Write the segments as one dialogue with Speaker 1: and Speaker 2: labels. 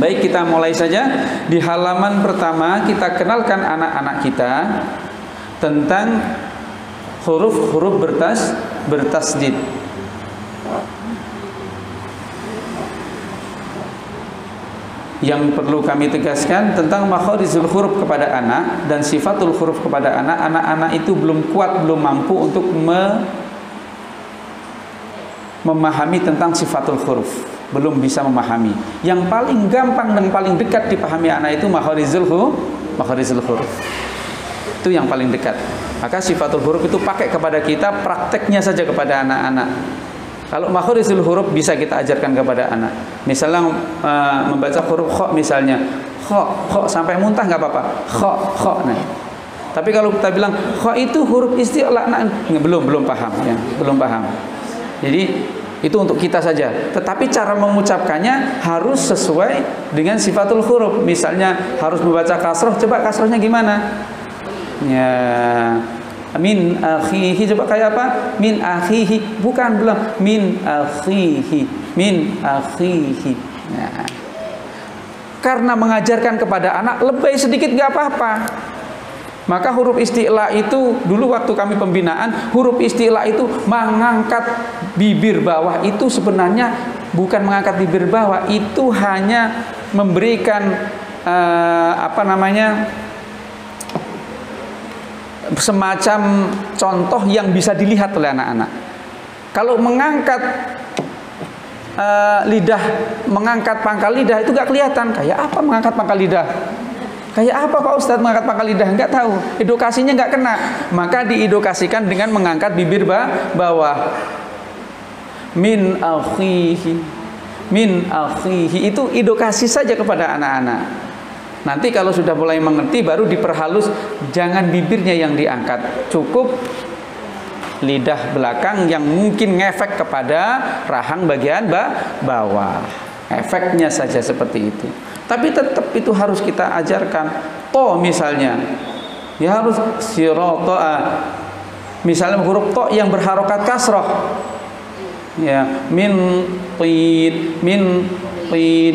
Speaker 1: Baik, kita mulai saja. Di halaman pertama kita kenalkan anak-anak kita tentang huruf-huruf bertasdid. Yang perlu kami tegaskan tentang makharijul huruf kepada anak dan sifatul huruf kepada anak. Anak-anak itu belum kuat, belum mampu untuk memahami tentang sifatul huruf, belum bisa memahami. Yang paling gampang dan paling dekat dipahami anak itu makharijul huruf. Itu yang paling dekat. Maka sifatul huruf itu pakai kepada kita, prakteknya saja kepada anak-anak. Kalau makharijul huruf bisa kita ajarkan kepada anak. Misalnya membaca huruf kha misalnya. Kha sampai muntah nggak apa-apa. Kha. Nah. Tapi kalau kita bilang kha itu huruf isti'la, nah, belum paham ya, belum paham. Jadi itu untuk kita saja. Tetapi cara mengucapkannya harus sesuai dengan sifatul huruf. Misalnya harus membaca kasroh, coba kasrohnya gimana? Ya, min akhihi, coba kayak apa? Min akhihi, bukan belum min akhihi, min akhihi. Nah, karena mengajarkan kepada anak lebay sedikit nggak apa-apa. Maka huruf isti'la itu dulu waktu kami pembinaan, huruf isti'la itu mengangkat bibir bawah, itu sebenarnya bukan mengangkat bibir bawah, itu hanya memberikan semacam contoh yang bisa dilihat oleh anak-anak. Kalau mengangkat lidah, mengangkat pangkal lidah itu gak kelihatan. Kayak apa mengangkat pangkal lidah? Kayak apa Pak Ustadz mengangkat pangkal lidah? Nggak tahu. Edukasinya nggak kena. Maka diedukasikan dengan mengangkat bibir bawah. Min akhihi, min akhihi, itu edukasi saja kepada anak-anak. Nanti kalau sudah mulai mengerti baru diperhalus, jangan bibirnya yang diangkat, cukup lidah belakang yang mungkin ngefek kepada rahang bagian bawah. Efeknya saja seperti itu. Tapi tetap itu harus kita ajarkan. To misalnya, ya harus sirata. Misalnya huruf to yang berharokat kasroh, ya min tin,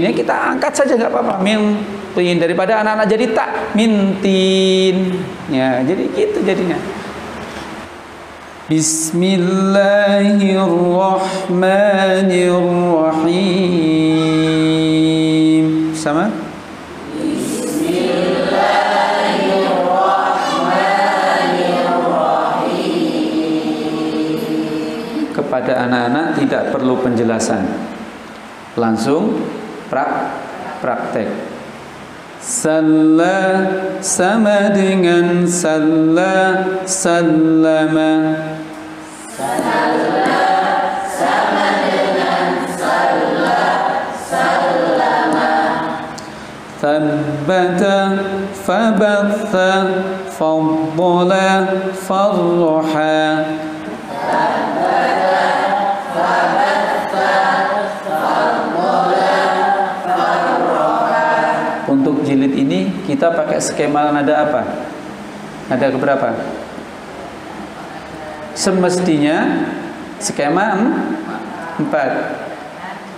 Speaker 1: ya kita angkat saja nggak apa-apa. Min tin, daripada anak-anak jadi tak min tin, ya jadi gitu jadinya. Bismillahirrahmanirrahim. Sama? Bismillahirrahmanirrahim. Kepada anak-anak tidak perlu penjelasan, langsung praktek. Salla sama dengan salla, sallama. Salla sama dengan salla, sallama. Thabbata fabatha faddala farraha. Thabbata fabatha faddala farraha. Untuk jilid ini kita pakai skema nada apa? Nada keberapa? Semestinya skema 4.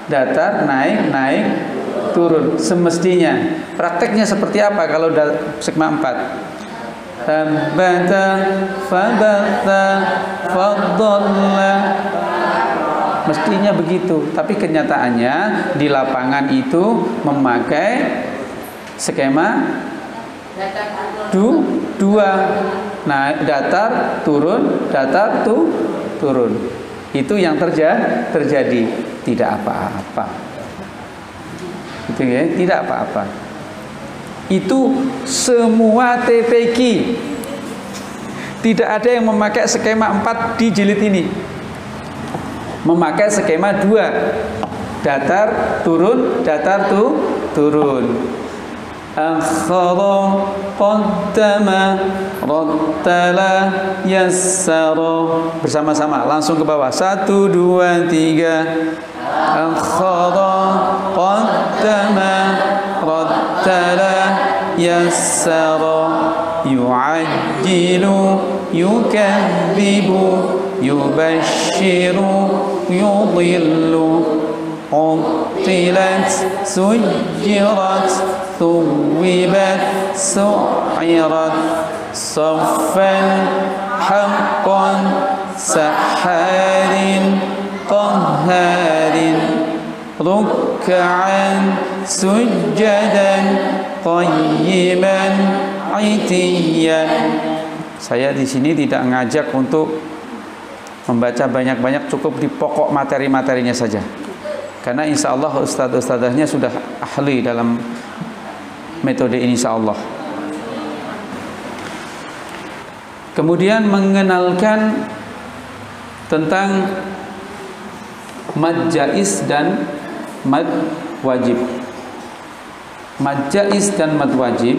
Speaker 1: Datar, naik, turun. Semestinya. Prakteknya seperti apa kalau skema 4? Tabbata fabatha faddalla. Mestinya begitu. Tapi kenyataannya di lapangan itu memakai skema 2. Naik, datar, turun, datar, turun. Itu yang terjadi. Tidak apa-apa. Itu ya, tidak apa-apa. Itu semua TPQ. Tidak ada yang memakai skema 4 di jilid ini. Memakai skema 2. Datar, turun, datar, turun. Akhara, qaddama, rattala, yassara. Bersama-sama, langsung ke bawah. 1, 2, 3. Akhara, qaddama, rattala, yassara. Yu'ajjilu, yukadzibu, yubashiru, yudhillu. عطلت سجرت ثوبت سعرت صفا حقا سحار قهار ركعا سجدا قيما عتيا. Saya di sini tidak ngajak untuk membaca banyak-banyak, cukup di pokok materi-materinya saja. Karena insya Allah ustadz-ustadzahnya sudah ahli dalam metode ini insya Allah. Kemudian mengenalkan tentang mad jaiz dan mad wajib. Mad jaiz dan mad wajib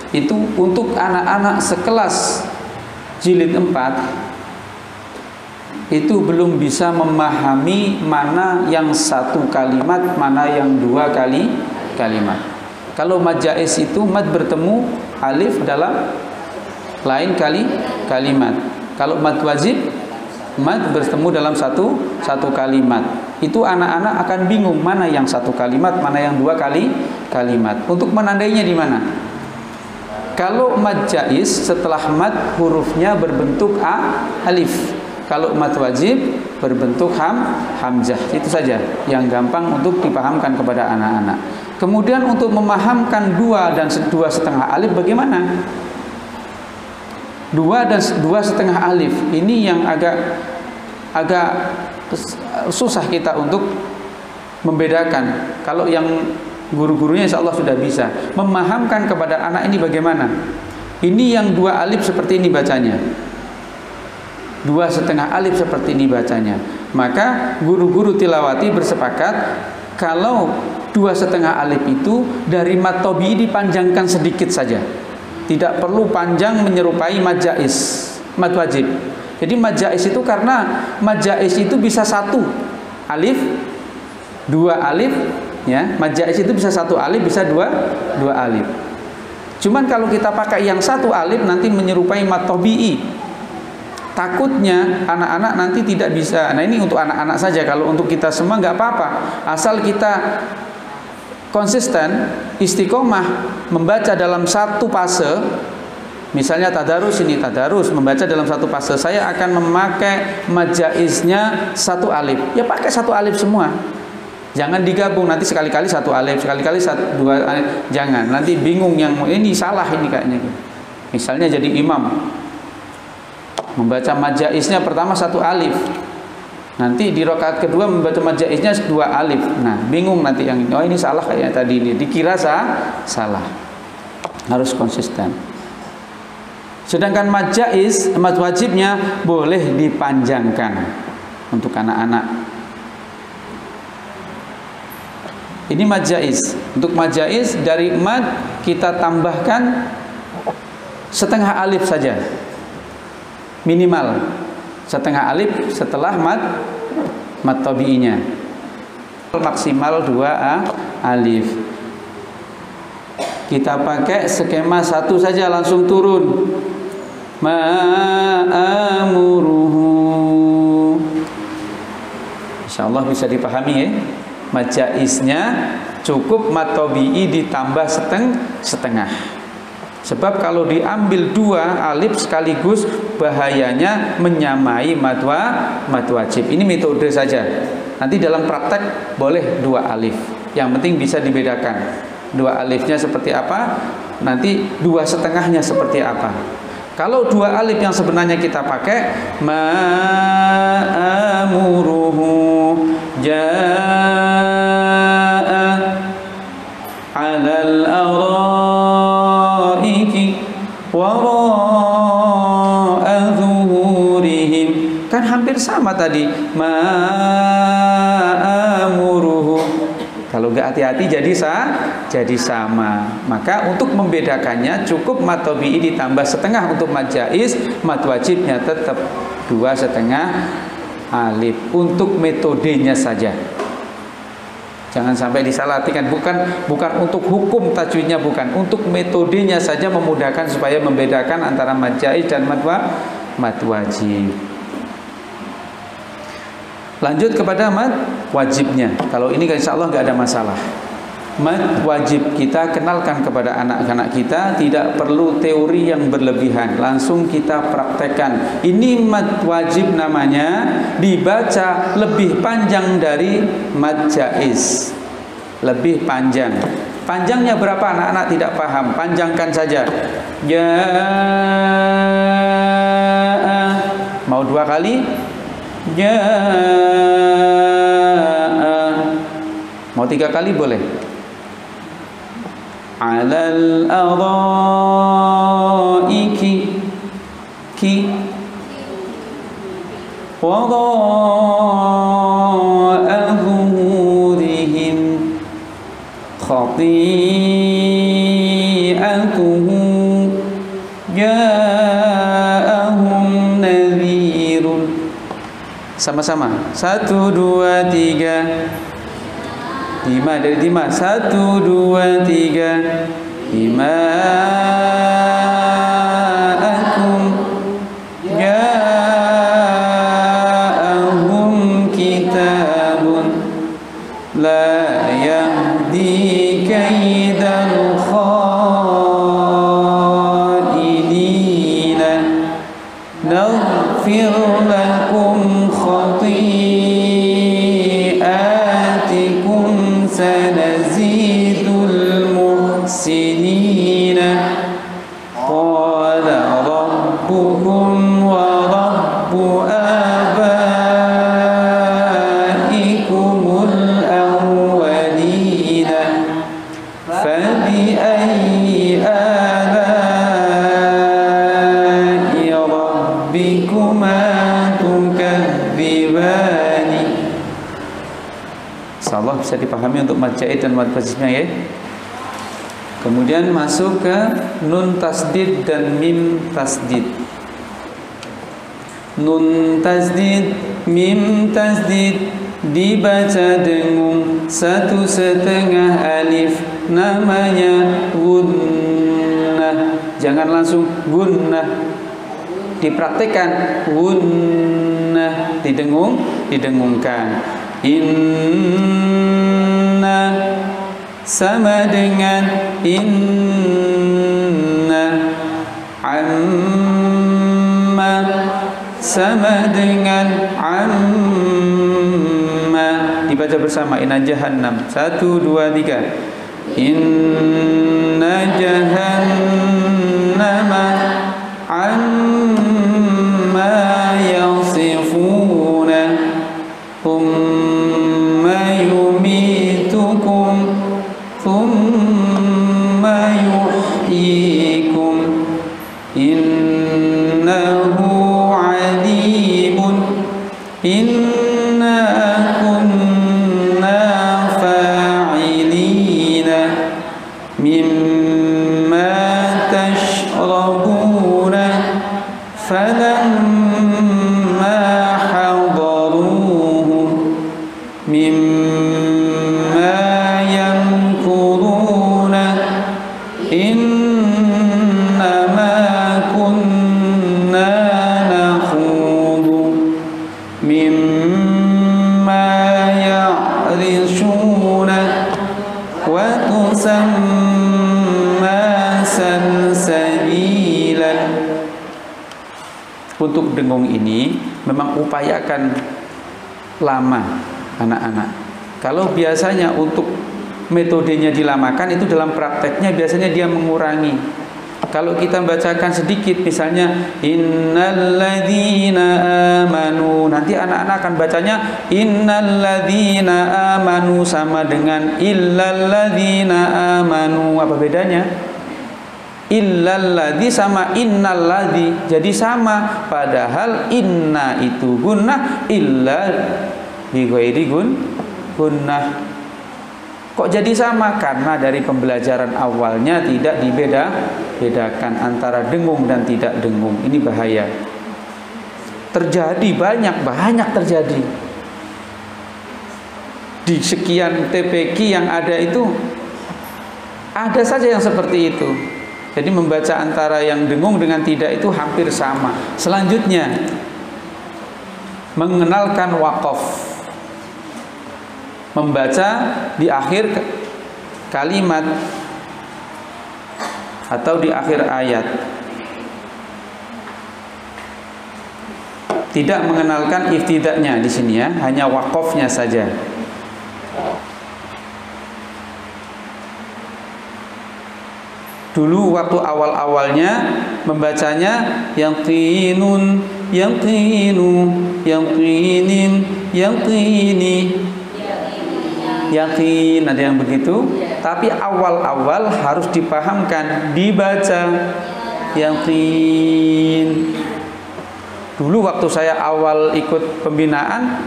Speaker 1: itu untuk anak-anak sekelas jilid 4 itu belum bisa memahami mana yang satu kalimat, mana yang dua kalimat. Kalau mad jaiz itu mad bertemu alif dalam lain kalimat. Kalau mad wajib mad bertemu dalam satu kalimat. Itu anak-anak akan bingung mana yang satu kalimat, mana yang dua kalimat. Untuk menandainya di mana? Kalau mad jaiz setelah mad hurufnya berbentuk alif. Kalau mad wajib berbentuk hamzah. Itu saja yang gampang untuk dipahamkan kepada anak-anak. Kemudian untuk memahamkan 2 dan 2,5 alif bagaimana? 2 dan 2,5 alif ini yang agak susah kita untuk membedakan. Kalau yang guru-gurunya insya Allah sudah bisa memahamkan kepada anak ini bagaimana. Ini yang 2 alif seperti ini bacanya, 2,5 alif seperti ini bacanya. Maka guru-guru tilawati bersepakat kalau 2,5 alif itu dari mad tabi'i dipanjangkan sedikit saja, tidak perlu panjang menyerupai mad jaiz, mad wajib. Jadi mad jaiz itu karena mad jaiz itu bisa 1 alif, 2 alif, ya. Mad jaiz itu bisa 1 alif, bisa 2 alif. Cuman kalau kita pakai yang 1 alif nanti menyerupai mad tabi'i. Takutnya anak-anak nanti tidak bisa. Nah, ini untuk anak-anak saja. Kalau untuk kita semua nggak apa-apa. Asal kita konsisten, istiqomah membaca dalam satu fase. Misalnya tadarus, ini tadarus membaca dalam satu fase. Saya akan memakai mad jaiznya 1 alif. Ya pakai 1 alif semua. Jangan digabung nanti sekali-kali 1 alif, sekali-kali 2 alif. Jangan. Nanti bingung yang ini salah ini kayaknya. Misalnya jadi imam, membaca mad jaiznya pertama 1 alif. Nanti di rakaat kedua membaca mad jaiznya 2 alif. Nah, bingung nanti yang ini. Oh, ini salah kayak tadi ini. Dikira salah. Harus konsisten. Sedangkan mad jaiz, mad wajibnya boleh dipanjangkan untuk anak-anak. Ini mad jaiz. Untuk mad jaiz dari mad kita tambahkan 1/2 alif saja. Minimal 1/2 alif setelah mad tabi'inya. Maksimal 2 alif. Kita pakai skema 1 saja langsung turun. Ma'amuruhu. Insyaallah bisa dipahami ya. Mad jaiznya cukup mad tabi'i ditambah setengah. Sebab kalau diambil 2 alif sekaligus bahayanya menyamai mad wajib. Ini metode saja. Nanti dalam praktek boleh 2 alif. Yang penting bisa dibedakan. 2 alifnya seperti apa, nanti 2,5-nya seperti apa. Kalau 2 alif yang sebenarnya kita pakai ma'amuruhu ja'a 'alal araiki wara'a zuhurihim, kan hampir sama tadi ma'amuruhu. Kalau nggak hati-hati jadi sama. Maka untuk membedakannya cukup mad tabi'i ditambah setengah untuk mad jaiz, mad wajibnya tetap 2,5 alif untuk metodenya saja. Jangan sampai disalahartikan. Bukan untuk hukum tajwidnya, bukan, untuk metodenya saja memudahkan supaya membedakan antara mad jaiz dan mad wajib. Lanjut kepada mad wajibnya. Kalau ini insya Allah nggak ada masalah. Mad wajib kita kenalkan kepada anak-anak kita, tidak perlu teori yang berlebihan, langsung kita praktekkan. Ini mad wajib namanya, dibaca lebih panjang dari mad jaiz, lebih panjang. Panjangnya berapa anak-anak tidak paham, panjangkan saja. Ya, mau 2 kali? Ya, mau 3 kali boleh. Alal araiki ki wara'a zuhurihim khati'atuhu ja'ahum nadhirun. Sama-sama. 1, 2, 3. 5 dari 5. 1, 2, 3. Ma'akum ja'ahum kitabun la yahdi kaidal khainina naghfir lakum khati'atikum sanazidul muhsinina qala rabbukum wa rabbu abaikumul awwalina fabi ayyi ala'i rabbikuma tukadzibani. Insyaallah bisa dipahami untuk mad jaid dan mad wajibnya ya. Kemudian masuk ke nun tasdid dan mim tasdid. Nun tasdid, mim tasdid dibaca dengung 1/2 alif, namanya gunnah. Jangan langsung gunnah, dipraktekkan gunnah, didengungkan. Inna sama dengan inna, amma sama dengan amma. Dibaca bersama, inna jahannam. 1, 2, 3. Inna jahannama amma yasifuna thumma yumitukum thumma yuhyikum innahu alimun inna kunna fa'ilina mimma tashrabuna falamma hadaruhu mimma yamkuruna innama kunna nakhudu mimma ya'rishuna wa tusamma salsabilan. Untuk dengung ini memang upayakan lama anak-anak. Kalau biasanya untuk metodenya dilamakan, itu dalam prakteknya biasanya dia mengurangi. Kalau kita bacakan sedikit, misalnya innalladzina amanu, nanti anak-anak akan bacanya innalladzina amanu sama dengan illalladzina amanu. Apa bedanya? Illalladzi sama innalladzi, jadi sama, padahal inna itu gunnah, illa bi ghairi gunnah. Kok jadi sama? Karena dari pembelajaran awalnya tidak dibedakan antara dengung dan tidak dengung. Ini bahaya. Terjadi banyak terjadi. Di sekian TPQ yang ada itu ada saja yang seperti itu. Jadi membaca antara yang dengung dengan tidak itu hampir sama. Selanjutnya mengenalkan waqaf. membaca di akhir kalimat atau di akhir ayat. Tidak mengenalkan iftidaknya di sini ya, hanya waqafnya saja. Dulu waktu awal-awalnya membacanya yaqinun, yaqinu, yaqinin, yaqini, yakin, ada yang begitu. Tapi awal-awal harus dipahamkan, dibaca yaqin. Dulu waktu saya awal ikut pembinaan,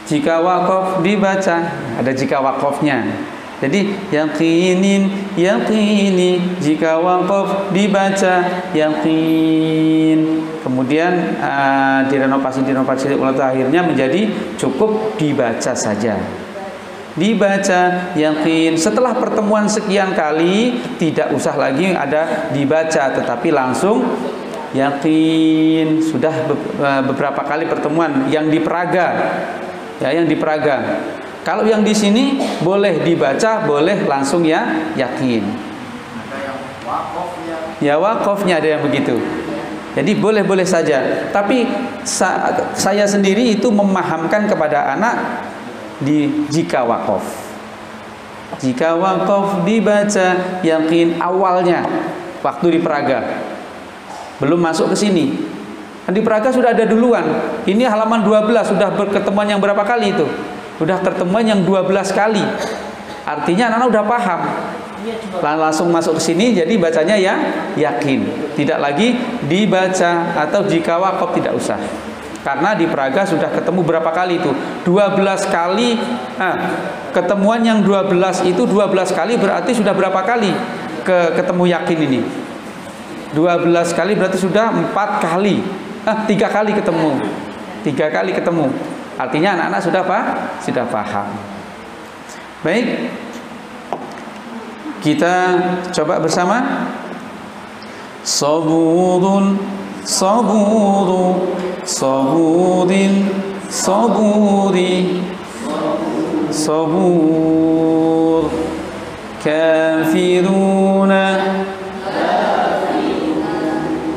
Speaker 1: jika waqaf dibaca, ada jika waqafnya. Jadi yaqinin, yaqini, jika waqaf dibaca yaqin. Kemudian direnovasi akhirnya menjadi cukup dibaca saja. Dibaca yaqin. Setelah pertemuan sekian kali tidak usah lagi ada dibaca, tetapi langsung yakin. Sudah beberapa kali pertemuan yang di Praga, ya, yang di Praga. Kalau yang di sini boleh dibaca, boleh langsung ya yakin.
Speaker 2: Ada yang wakofnya.
Speaker 1: Ya wakofnya ada yang begitu. Jadi boleh-boleh saja. Tapi saya sendiri itu memahamkan kepada anak di jika wakof. Jika wakof dibaca yakin awalnya waktu di Praga. Belum masuk ke sini. Di Praga sudah ada duluan. Ini halaman 12 sudah berketemuan yang berapa kali itu? Sudah pertemuan yang 12 kali. Artinya anak-anak udah paham. Langsung masuk ke sini jadi bacanya ya yakin. Tidak lagi dibaca atau jika wakaf tidak usah. Karena di Praga sudah ketemu berapa kali itu? 12 kali. Ketemuan yang 12 itu 12 kali berarti sudah berapa kali ketemu yakin ini? 12 kali berarti sudah 4 kali. 3 kali ketemu. 3 kali ketemu. Artinya anak-anak sudah paham. Baik. Kita coba bersama. Saburun, saburu, saburin, saburi, sabur. Kafiruna,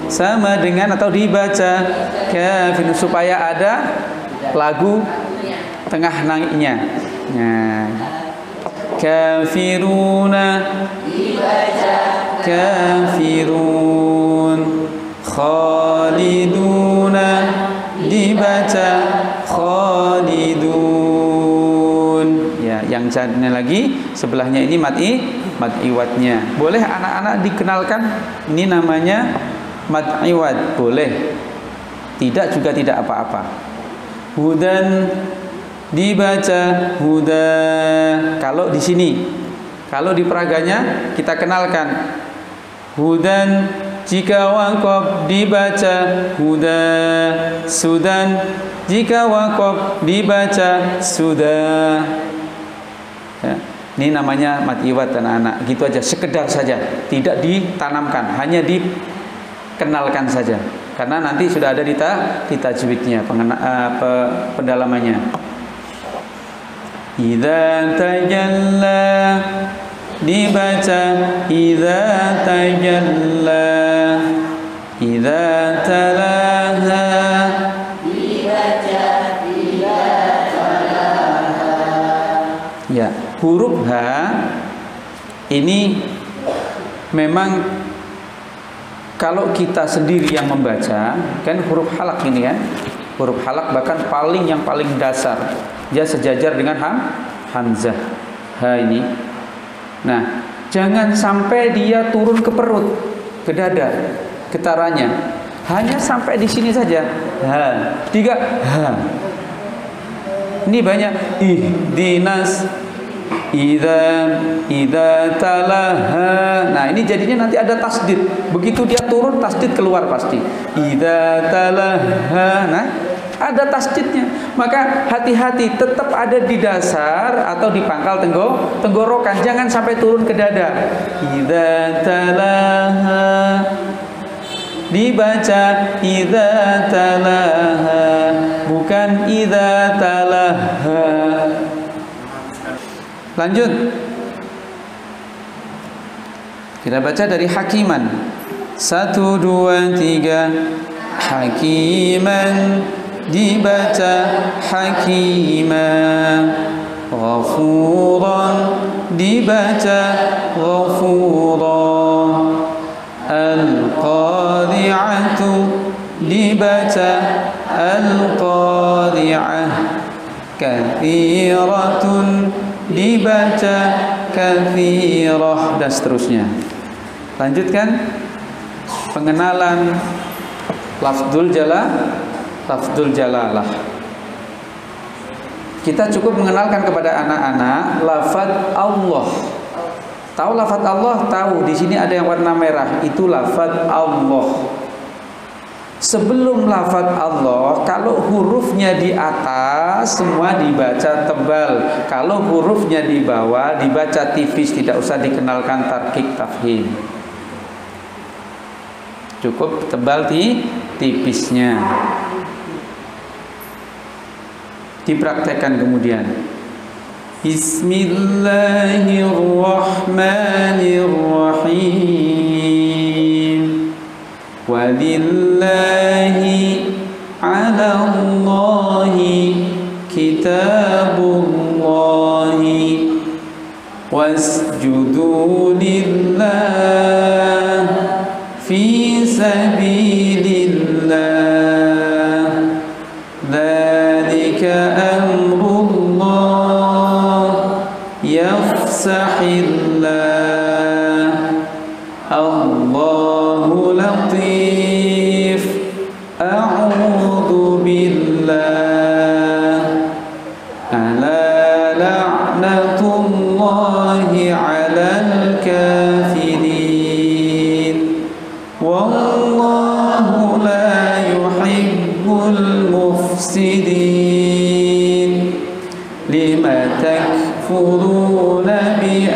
Speaker 1: sama dengan atau dibaca kafir supaya ada lagu tengah naiknya. Nah, kafiruna dibaca kafirun, khaliduna dibaca khalidun. Ya, yang jadinya lagi sebelahnya ini mad iwadnya. Boleh anak-anak dikenalkan ini namanya mad iwad, boleh. Tidak juga tidak apa-apa. Hudan dibaca huda. Kalau di sini, kalau di Praganya kita kenalkan hudan, jika waqaf dibaca huda, sudan, jika waqaf dibaca sudah. Ya, ini namanya mad iwad anak-anak. Gitu aja, sekedar saja, tidak ditanamkan, hanya dikenalkan saja. Karena nanti sudah ada di tajwidnya, pendalamannya. Idza tajalla dibaca idza tajalla, idza talaha dibaca idza talaha. Ya, huruf H ini memang kalau kita sendiri yang membaca, kan huruf halak ini kan, huruf halak bahkan yang paling dasar, dia sejajar dengan hamzah, ha ini. Nah, jangan sampai dia turun ke perut, ke dada, getarannya. Hanya sampai di sini saja. Ha, 3 ha. Ini banyak ihdinas, idza talaha. Nah, ini jadinya nanti ada tasdid. Begitu dia turun, tasdid keluar pasti. Idza talaha. Nah, ada tasdidnya. Maka hati-hati, tetap ada di dasar atau di pangkal tenggorokan. Jangan sampai turun ke dada. Idza talaha dibaca idza talaha, bukan idza talaha. Lanjut. Kita baca dari Hakiman. 1, 2, 3. Hakiman, dibaca Hakiman. Ghafuran, dibaca Ghafuran. Al-Qari'atu, dibaca Al-Qari'ah. Kathiratun, dibaca Kathirah, dan seterusnya. Lanjutkan pengenalan lafdzul jalalah. Kita cukup mengenalkan kepada anak-anak lafadz Allah. Tahu lafadz Allah? Tahu. Di sini ada yang warna merah. Itu lafadz Allah. Sebelum lafadz Allah, kalau hurufnya di atas semua dibaca tebal. Kalau hurufnya di bawah dibaca tipis. Tidak usah dikenalkan tarkik tafhim. Cukup tebal di tipisnya. Dipraktekkan kemudian. Bismillahirrahmanirrahim. Walillahi 'alallahi kitabullahi wasjudu lillah fi sabilillah. Dzalika amrullah yafsahillah. Allahu latif. A'udzu billah. Ala la'natullahi 'alal kafirin. Wallahu la yuhibbul mufsidin. Lima takfuruna bi